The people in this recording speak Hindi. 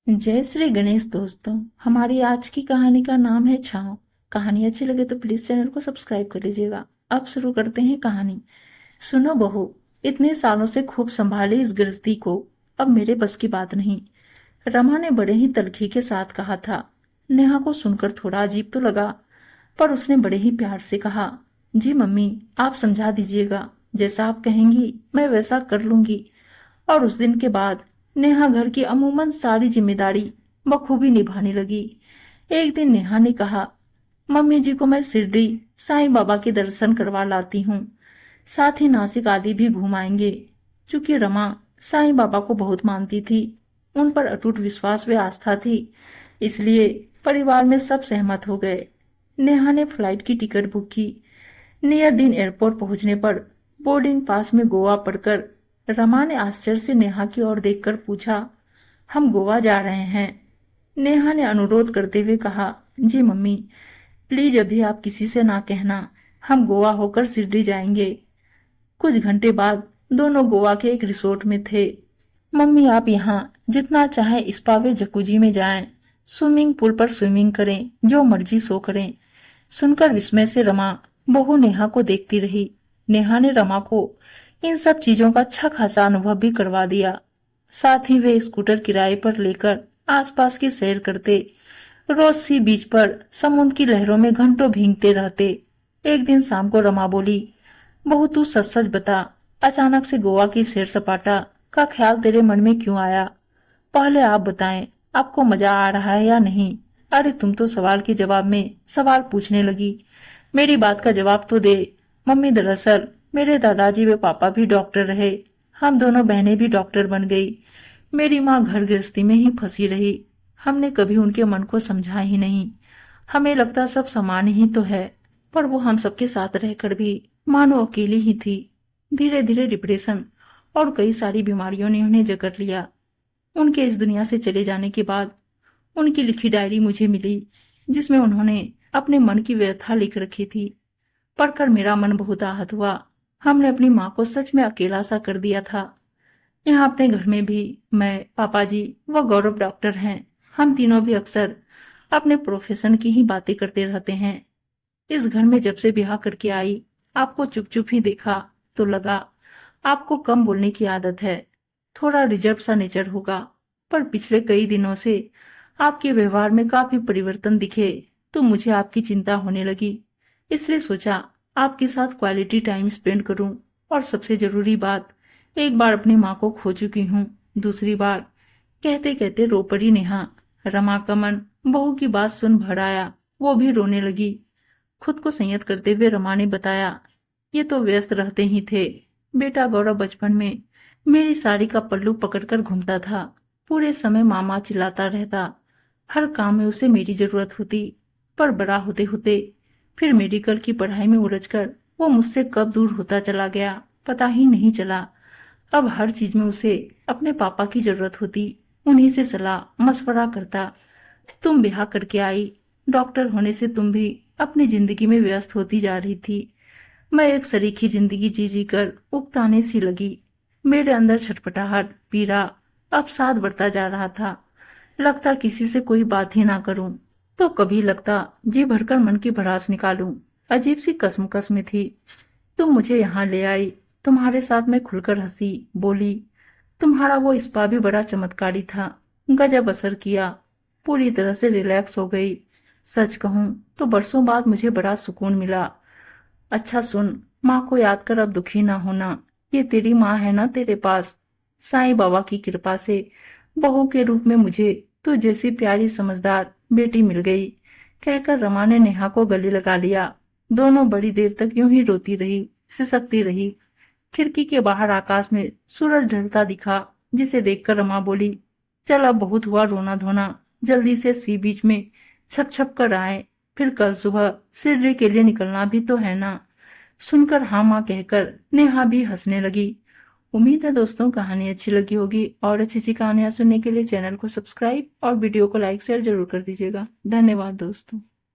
जय श्री गणेश दोस्तों। हमारी आज की कहानी का नाम है छाँव। कहानी अच्छी लगे तो प्लीज चैनल को सब्सक्राइब कर लीजिएगा। अब शुरू करते हैं कहानी। सुनो बहू, इतने सालों से खूब संभाली इस गृहस्थी को अब मेरे बस की बात नहीं। रमा ने बड़े ही तलखी के साथ कहा था। नेहा को सुनकर थोड़ा अजीब तो लगा, पर उसने बड़े ही प्यार से कहा, जी मम्मी, आप समझा दीजिएगा, जैसा आप कहेंगी मैं वैसा कर लूंगी। और उस दिन के बाद नेहा घर की अमूमन सारी जिम्मेदारी बखूबी निभाने लगी। एक दिन नेहा ने कहा, मम्मी जी को मैं शिरडी साईं बाबा के दर्शन करवा लाती हूँ, साथ ही नासिक आदि भी घुमाएंगे। चूंकि रमा साईं बाबा को बहुत मानती थी, उन पर अटूट विश्वास व आस्था थी, इसलिए परिवार में सब सहमत हो गए। नेहा ने फ्लाइट की टिकट बुक की। नियत दिन एयरपोर्ट पहुंचने पर बोर्डिंग पास में गोवा पढ़कर रमा ने आश्चर्य से नेहा की ओर देखकर पूछा, हम गोवा जा रहे हैं? नेहा ने अनुरोध करते हुए कहा, जी मम्मी, प्लीज अभी आप किसी से ना कहना, हम गोवा होकर शिरडी जाएंगे। कुछ घंटे बाद दोनों गोवा के एक रिसोर्ट में थे। मम्मी, आप यहाँ जितना चाहे स्पा व जकूजी में जाएं, स्विमिंग पूल पर स्विमिंग करें, जो मर्जी सो करें। सुनकर विस्मय से रमा बहू नेहा को देखती रही। नेहा ने रमा को इन सब चीजों का अच्छा खासा अनुभव भी करवा दिया। साथ ही वे स्कूटर किराए पर लेकर आसपास की सैर करते, रोज सी बीच पर समुद्र की लहरों में घंटों भीगते रहते। एक दिन शाम को रमा बोली, बहू तू सच सच बता, अचानक से गोवा की सैर सपाटा का ख्याल तेरे मन में क्यों आया? पहले आप बताएं, आपको मजा आ रहा है या नहीं? अरे तुम तो सवाल के जवाब में सवाल पूछने लगी। मेरी बात का जवाब तो दे। मम्मी, दरअसल मेरे दादाजी व पापा भी डॉक्टर रहे, हम दोनों बहनें भी डॉक्टर बन गई। मेरी माँ घर गृहस्थी में ही फंसी रही, हमने कभी उनके मन को समझा ही नहीं। हमें लगता सब समान ही तो है, पर वो हम सबके साथ रहकर भी मानो अकेली ही थी। धीरे धीरे डिप्रेशन और कई सारी बीमारियों ने उन्हें जकड़ लिया। उनके इस दुनिया से चले जाने के बाद उनकी लिखी डायरी मुझे मिली, जिसमें उन्होंने अपने मन की व्यथा लिख रखी थी। पढ़कर मेरा मन बहुत आहत हुआ। हमने अपनी माँ को सच में अकेला सा कर दिया था। यहाँ अपने घर में भी मैं, पापा जी व गौरव डॉक्टर हैं। हम तीनों भी अक्सर अपने प्रोफेशन की ही बातें करते रहते हैं। इस घर में जब से ब्याह करके आई, आपको चुप चुप ही देखा तो लगा आपको कम बोलने की आदत है, थोड़ा रिजर्व सा नेचर होगा। पर पिछले कई दिनों से आपके व्यवहार में काफी परिवर्तन दिखे, तो मुझे आपकी चिंता होने लगी। इसलिए सोचा आपके साथ क्वालिटी टाइम स्पेंड करूं। और सबसे जरूरी बात, एक बार अपनी माँ को खो चुकी हूँ, दूसरी बार। कहते कहते रो पड़ी नेहा। रमा का मन बहू की बात सुन भर आया, वो भी रोने लगी। खुद को संयत करते हुए रमा ने बताया, ये तो व्यस्त रहते ही थे। बेटा गौरव बचपन में मेरी साड़ी का पल्लू पकड़कर घूमता था, पूरे समय मामा चिल्लाता रहता, हर काम में उसे मेरी जरूरत होती। पर बड़ा होते होते फिर मेडिकल की पढ़ाई में उलझकर वो मुझसे कब दूर होता चला गया, पता ही नहीं चला। अब हर चीज में उसे अपने पापा की जरूरत होती, उन्हीं से सलाह मशवरा करता। तुम ब्याह करके आई, डॉक्टर होने से तुम भी अपनी जिंदगी में व्यस्त होती जा रही थी। मैं एक सरीखी जिंदगी जी जी कर उकताने सी लगी। मेरे अंदर छटपटाहट, पीड़ा अब साथ बढ़ता जा रहा था। लगता किसी से कोई बात ही ना करूं, तो कभी लगता जी भरकर मन की भड़ास निकालूं। अजीब सी कसमकस में थी। तुम मुझे यहाँ ले आई, तुम्हारे साथ मैं खुलकर हंसी, बोली। तुम्हारा वो स्पा भी बड़ा चमत्कारी था, गजब असर किया, पूरी तरह से रिलैक्स हो गई। सच कहूं तो बरसों बाद मुझे बड़ा सुकून मिला। अच्छा सुन, माँ को याद कर अब दुखी ना होना, ये तेरी माँ है ना तेरे पास। साईं बाबा की कृपा से बहू के रूप में मुझे तो जैसी प्यारी समझदार बेटी मिल गई। कहकर रमा ने नेहा को गले लगा लिया। दोनों बड़ी देर तक यूं ही रोती रही, सिसकती रही। खिड़की के बाहर आकाश में सूरज ढलता दिखा, जिसे देखकर रमा बोली, चल अब बहुत हुआ रोना धोना, जल्दी से सी बीच में छप छप कर आए, फिर कल सुबह शिरडी के लिए निकलना भी तो है ना। सुनकर हाँ माँ कहकर नेहा भी हंसने लगी। उम्मीद है दोस्तों कहानी अच्छी लगी होगी, और अच्छी अच्छी कहानियां सुनने के लिए चैनल को सब्सक्राइब और वीडियो को लाइक शेयर जरूर कर दीजिएगा। धन्यवाद दोस्तों।